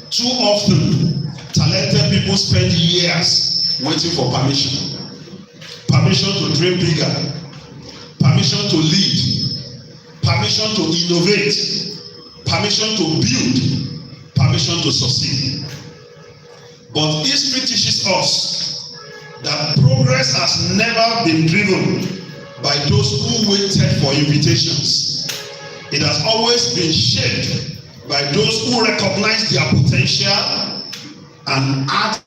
Too often, talented people spend years waiting for permission. Permission to dream bigger, permission to lead, permission to innovate, permission to build, permission to succeed. But history teaches us that progress has never been driven by those who waited for invitations. It has always been shaped by those who recognize their potential and act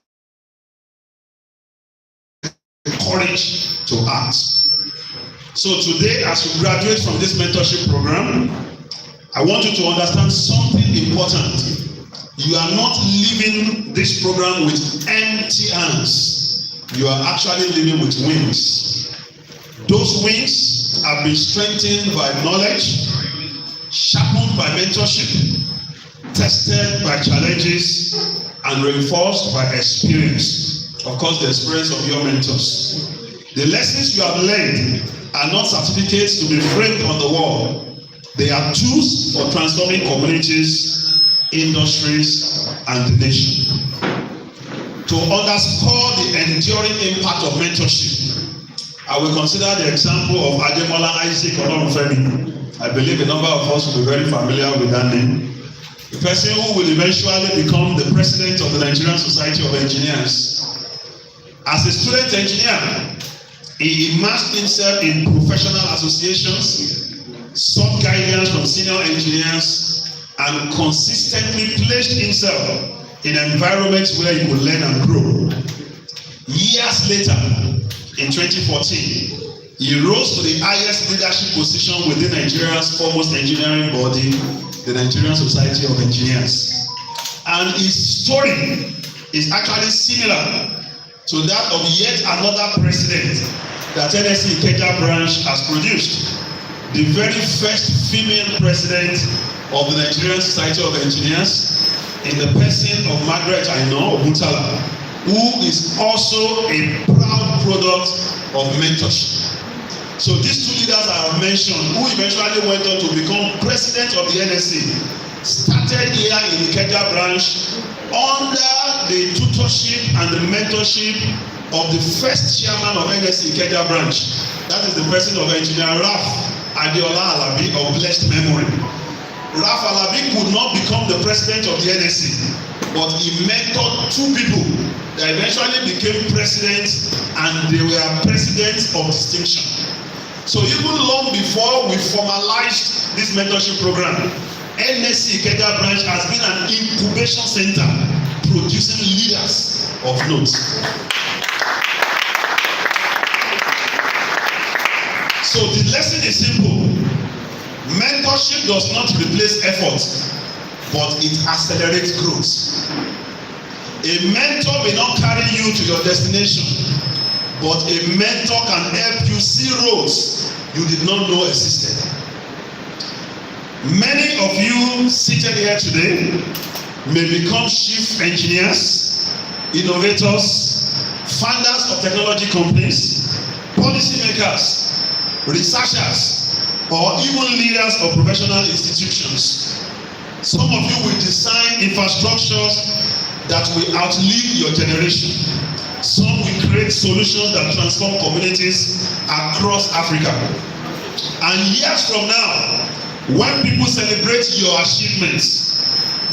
the courage to act. So today, as you graduate from this mentorship program, I want you to understand something important. You are not leaving this program with empty hands. You are actually living with wings. Those wings have been strengthened by knowledge, sharpened by mentorship, tested by challenges, and reinforced by experience. Of course, the experience of your mentors. The lessons you have learned are not certificates to be framed on the wall. They are tools for transforming communities, industries, and the nation. To underscore the enduring impact of mentorship, I will consider the example of Ademola Isaac Olorunfemi. I believe a number of us will be very familiar with that name. The person who will eventually become the president of the Nigerian Society of Engineers. As a student engineer, he immersed himself in professional associations, sought guidance from senior engineers, and consistently placed himself in environments where he could learn and grow. Years later, in 2014, he rose to the highest leadership position within Nigeria's foremost engineering body, the Nigerian Society of Engineers. And his story is actually similar to that of yet another president that NSC Ikeja branch has produced. The very first female president of the Nigerian Society of Engineers, in the person of Margaret Aina Oguntala, who is also a proud product of mentorship. So these two leaders I have mentioned, who eventually went on to become president of the NSC, started here in the Ikeja branch under the tutorship and the mentorship of the first chairman of NSC Ikeja branch. That is the person of Engineer Raf Adeola Alabi of blessed memory. Raf Alabi could not become the president of the NSC, but he mentored two people that eventually became presidents, and they were presidents of distinction. So even long before we formalized this mentorship program, NSC Ikeja branch has been an incubation center producing leaders of note. So the lesson is simple. Mentorship does not replace effort, but it accelerates growth. A mentor may not carry you to your destination, but a mentor can help you see roads you did not know existed. Many of you seated here today may become chief engineers, innovators, founders of technology companies, policymakers, researchers, or even leaders of professional institutions. Some of you will design infrastructures that will outlive your generation. Some will create solutions that transform communities across Africa. And years from now, when people celebrate your achievements,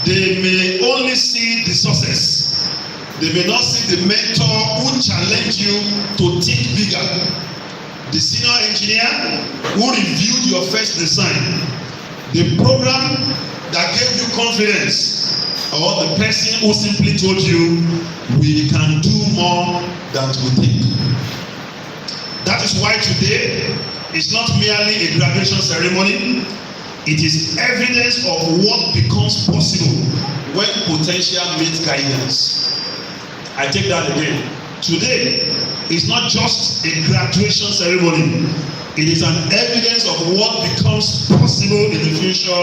they may only see the success. They may not see the mentor who challenged you to think bigger. The senior engineer who reviewed your first design. The program that gave you confidence, or the person who simply told you we can do more than we think. That is why today is not merely a graduation ceremony. It is evidence of what becomes possible when potential meets guidance. I take that again. Today is not just a graduation ceremony. It is an evidence of what becomes possible in the future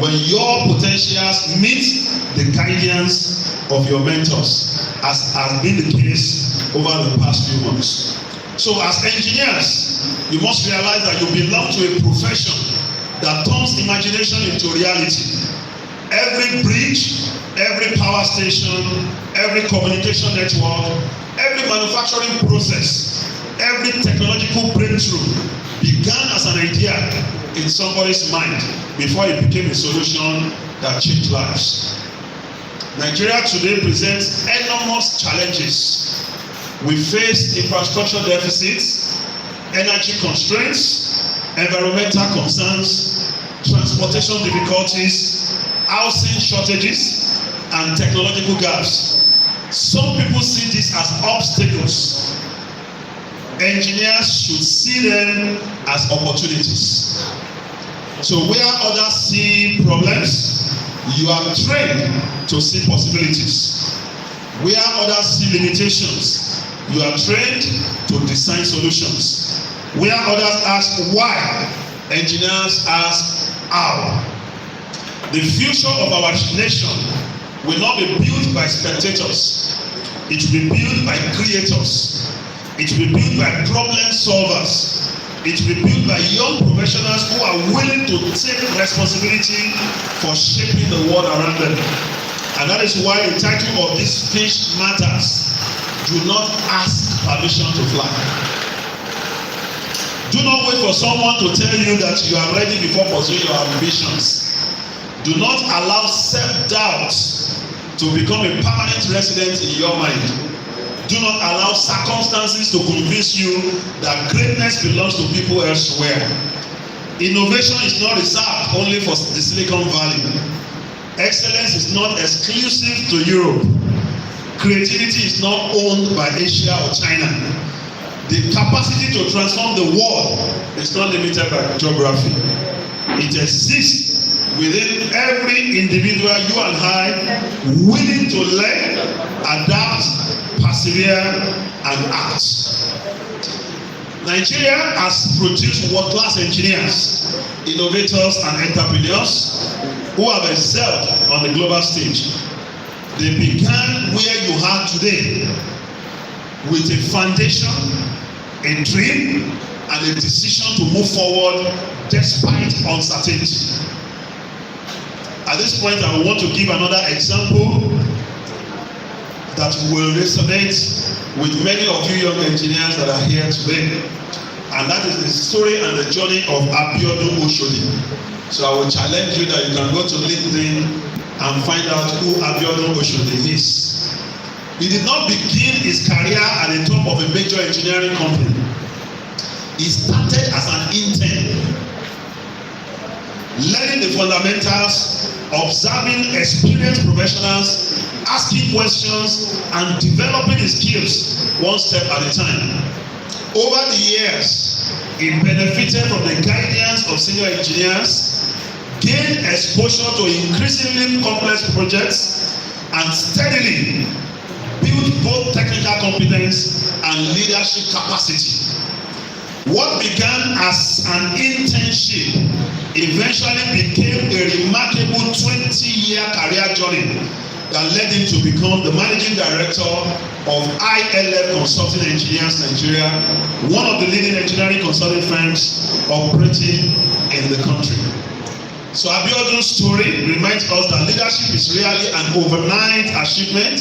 when your potentials meet the guidance of your mentors, as has been the case over the past few months. So as engineers, you must realize that you belong to a profession that turns imagination into reality. Every bridge, every power station, every communication network, every manufacturing process, every technological breakthrough began as an idea in somebody's mind before it became a solution that changed lives. Nigeria today presents enormous challenges. We face infrastructure deficits, energy constraints, environmental concerns, transportation difficulties, housing shortages, and technological gaps. Some people see this as obstacles. Engineers should see them as opportunities. So where others see problems, you are trained to see possibilities. Where others see limitations, you are trained to design solutions. Where others ask why, engineers ask how. The future of our nation will not be built by spectators. It will be built by creators. It will be built by problem solvers. It will be built by young professionals who are willing to take responsibility for shaping the world around them. And that is why the title of this speech matters. Do not ask permission to fly. Do not wait for someone to tell you that you are ready before pursuing your ambitions. Do not allow self-doubt to become a permanent resident in your mind. Do not allow circumstances to convince you that greatness belongs to people elsewhere. Innovation is not reserved only for the Silicon Valley. Excellence is not exclusive to Europe. Creativity is not owned by Asia or China. The capacity to transform the world is not limited by geography. It exists within every individual, you and I, willing to learn, adapt, persevere, and act. Nigeria has produced world-class engineers, innovators, and entrepreneurs who have excelled on the global stage. They began where you are today, with a foundation, a dream, and a decision to move forward despite uncertainty. At this point, I want to give another example that will resonate with many of you young engineers that are here today. And that is the story and the journey of Abiodun Oshodi. So I will challenge you that you can go to LinkedIn and find out who Abiodun Oshodi is. He did not begin his career at the top of a major engineering company. He started as an intern, learning the fundamentals, observing experienced professionals, asking questions, and developing his skills one step at a time. Over the years, he benefited from the guidance of senior engineers, gained exposure to increasingly complex projects, and steadily built both technical competence and leadership capacity. What began as an internship eventually became a remarkable 20-year career journey that led him to become the managing director of ILF Consulting Engineers Nigeria, one of the leading engineering consulting firms operating in the country. So Abiodun's story reminds us that leadership is rarely an overnight achievement.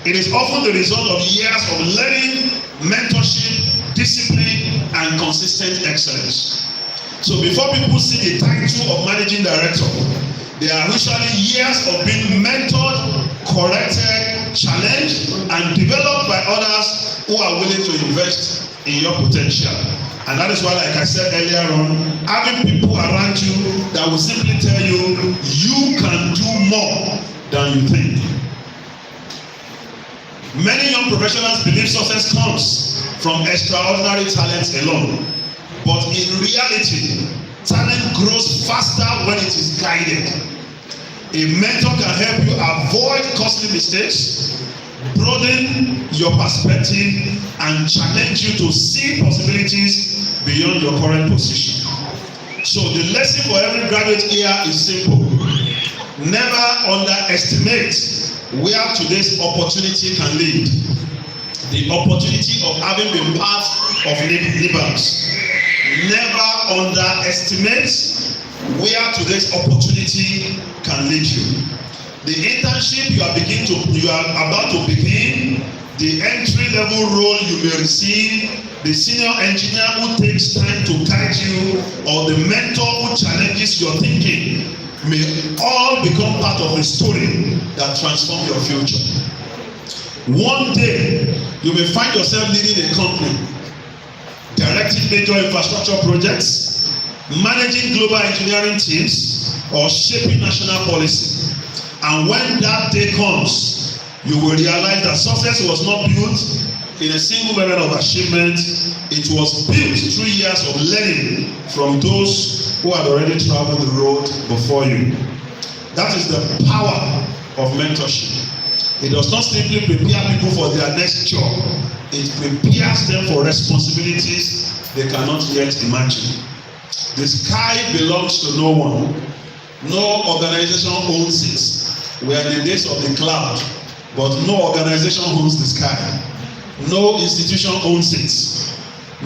It is often the result of years of learning, mentorship, discipline, and consistent excellence. So before people see the title of managing director, there are usually years of being mentored, corrected, challenged, and developed by others who are willing to invest in your potential. And that is why, like I said earlier on, having people around you that will simply tell you, you can do more than you think. Many young professionals believe success comes from extraordinary talents alone. But in reality, talent grows faster when it is guided. A mentor can help you avoid costly mistakes, broaden your perspective, and challenge you to see possibilities beyond your current position. So the lesson for every graduate here is simple. Never underestimate where today's opportunity can lead. The opportunity of having been part of Nibaams. Never underestimate where today's opportunity can lead you. The internship you are about to begin, the entry-level role you may receive, the senior engineer who takes time to guide you, or the mentor who challenges your thinking may all become part of a story that transforms your future. One day, you may find yourself leading a company, directing major infrastructure projects, managing global engineering teams, or shaping national policy. And when that day comes, you will realize that success was not built in a single moment of achievement. It was built through years of learning from those who had already traveled the road before you. That is the power of mentorship. It does not simply prepare people for their next job. It prepares them for responsibilities they cannot yet imagine. The sky belongs to no one. No organization owns it. We are in the days of the cloud, but no organization owns the sky. No institution owns it.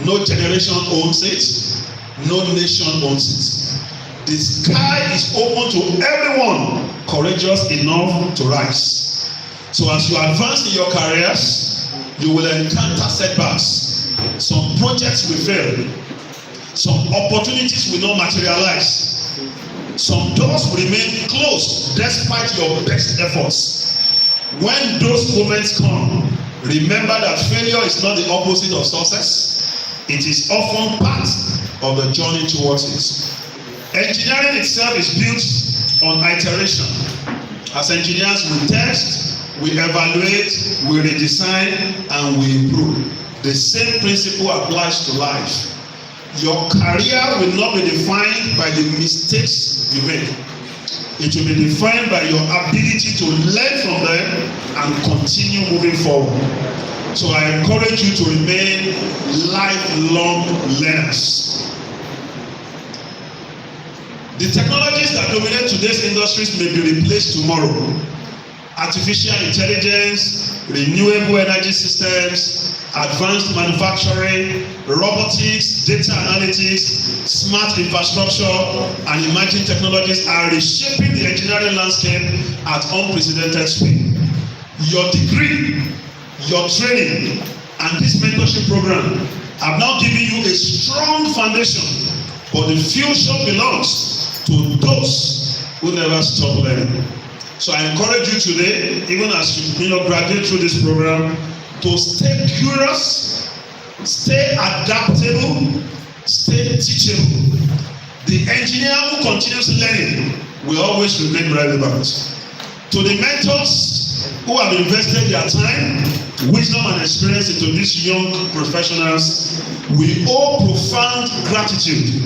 No generation owns it. No nation owns it. The sky is open to everyone courageous enough to rise. So as you advance in your careers, you will encounter setbacks. Some projects will fail. Some opportunities will not materialize. Some doors will remain closed despite your best efforts. When those moments come, remember that failure is not the opposite of success. It is often part of the journey towards it. Engineering itself is built on iteration. As engineers, we test, we evaluate, we redesign, and we improve. The same principle applies to life. Your career will not be defined by the mistakes you make. It will be defined by your ability to learn from them and continue moving forward. So I encourage you to remain lifelong learners. The technologies that dominate today's industries may be replaced tomorrow. Artificial intelligence, renewable energy systems, advanced manufacturing, robotics, data analytics, smart infrastructure, and emerging technologies are reshaping the engineering landscape at unprecedented speed. Your degree, your training, and this mentorship program have now given you a strong foundation, but the future belongs to those who never stop learning. So I encourage you today, even as you graduate through this program, to stay curious, stay adaptable, stay teachable. The engineer who continues learning will always remain relevant. To the mentors who have invested their time, wisdom, and experience into these young professionals, we owe profound gratitude.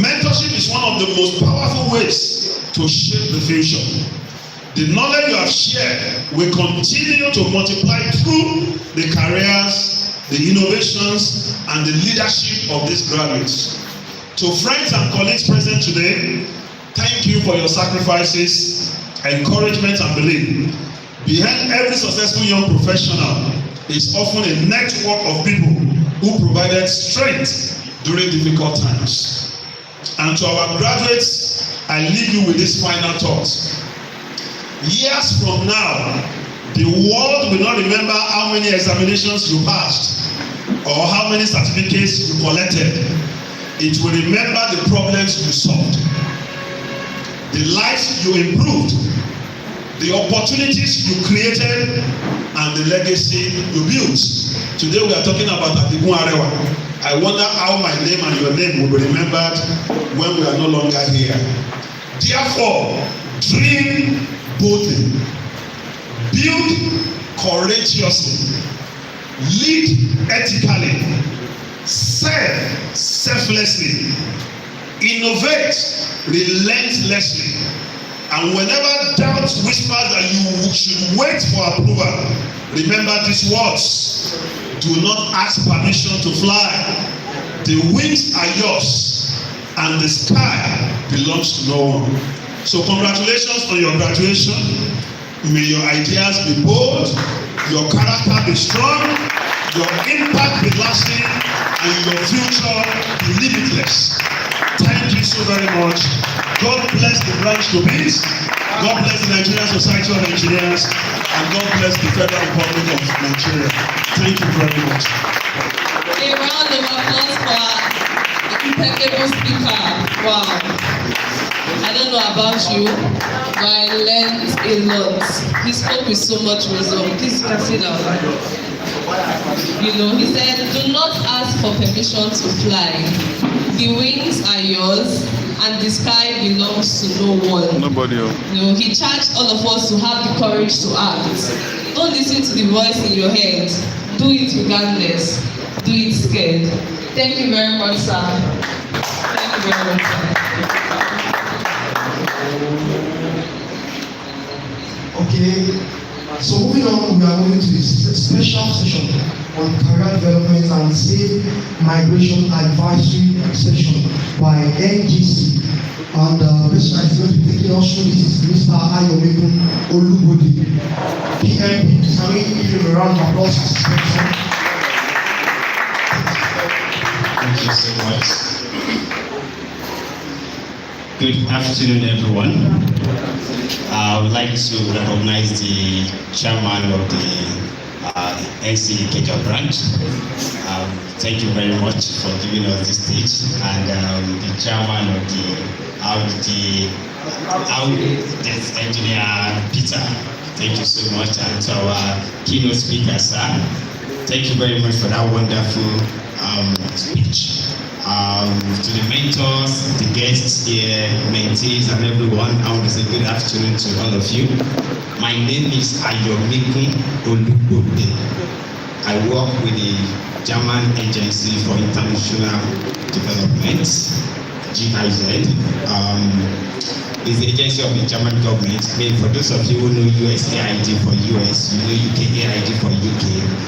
Mentorship is one of the most powerful ways to shape the future. The knowledge you have shared will continue to multiply through the careers, the innovations, and the leadership of these graduates. To friends and colleagues present today, thank you for your sacrifices, encouragement, and belief. Behind every successful young professional is often a network of people who provided strength during difficult times. And to our graduates, I leave you with this final thought. Years from now, the world will not remember how many examinations you passed or how many certificates you collected. It will remember the problems you solved, the lives you improved, the opportunities you created, and the legacy you built. Today we are talking about Adigun Arewa. I wonder how my name and your name will be remembered when we are no longer here. Therefore, dream boldly, build courageously, lead ethically, serve selflessly, innovate relentlessly, and whenever doubt whispers that you should wait for approval, remember these words: do not ask permission to fly. The wings are yours and the sky belongs to no one. So congratulations on your graduation. May your ideas be bold, your character be strong, your impact be lasting, and your future be limitless. Thank you so very much. God bless the branch to peace. God bless the Nigerian Society of Engineers, and God bless the Federal Republic of Nigeria. Thank you very much. A round of applause for the impeccable speaker. Wow. I don't know about you, but I learned a lot. He spoke with so much wisdom. Please can sit down. You know, he said, do not ask for permission to fly. The wings are yours and the sky belongs to no one. Nobody. You know, he charged all of us to have the courage to act. Don't listen to the voice in your head. Do it regardless. Do it scared. Thank you very much, sir. Thank you very much, sir. Okay, so moving on, we are moving to this special session on career development and safe migration advisory session by NGC. And the person is going to be taking us through this is Mr. Ayomekun Olubode, PMP. Can we give him a round of applause? Thank you so much. Good afternoon, everyone. I would like to recognize the chairman of the NC Ikeja branch. Thank you very much for giving us this stage, and the chairman of the engineer Peter. Thank you so much, and to our keynote speaker, sir. Thank you very much for that wonderful speech. To the mentors, the guests here, mentees, and everyone, I want to say good afternoon to all of you. My name is Ayomekun Olubode. I work with the German Agency for International Development, GIZ. It's the agency of the German government. I mean, for those of you who know USAID for US, you know UKAID for UK,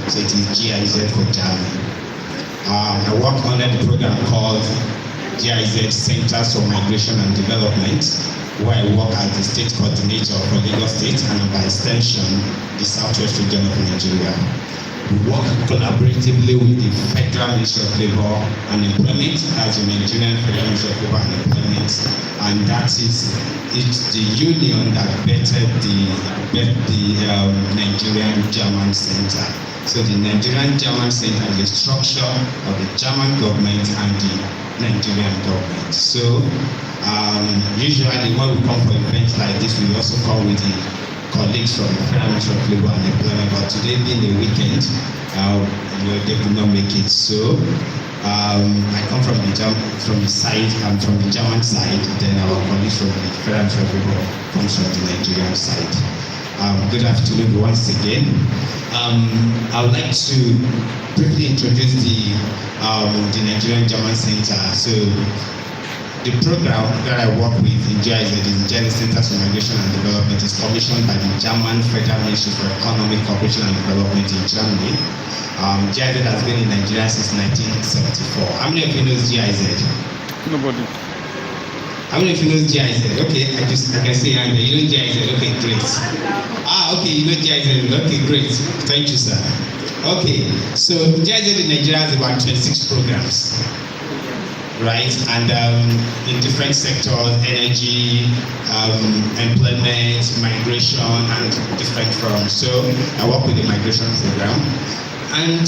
so it is GIZ for Germany. I work under the program called GIZ Centers for Migration and Development, where I work as the state coordinator for Lagos State and by extension, the Southwest region of Nigeria. We work collaboratively with the Federal Ministry of Labour and Employment, as the Nigerian Federal Ministry of Labour and Employment, and that is it's the union that vetted the Nigerian German Center. So the Nigerian German Center is the structure of the German government and the Nigerian government. So usually when we come for events like this, we also come with the colleagues from the Federal Ministry of Labour and Employment, but today being a weekend, they could not make it. So I come from the side, I'm from the German side, then our colleagues from the Federal Ministry of Labour comes from the Nigerian side. Good afternoon once again. I would like to briefly introduce the Nigerian German Center. So the program that I work with in GIZ, the German Centers for Migration and Development, is commissioned by the German Federal Ministry for Economic Cooperation and Development in Germany. GIZ has been in Nigeria since 1974. How many of you know GIZ? Nobody. How many of you know GIZ? Okay, I can say you know GIZ. Okay, great. Okay, you know GIZ. Okay, great. Thank you, sir. Okay, so GIZ in Nigeria has about 26 programs. right? And in different sectors, energy, employment, migration, and different firms. So I work with the migration program. And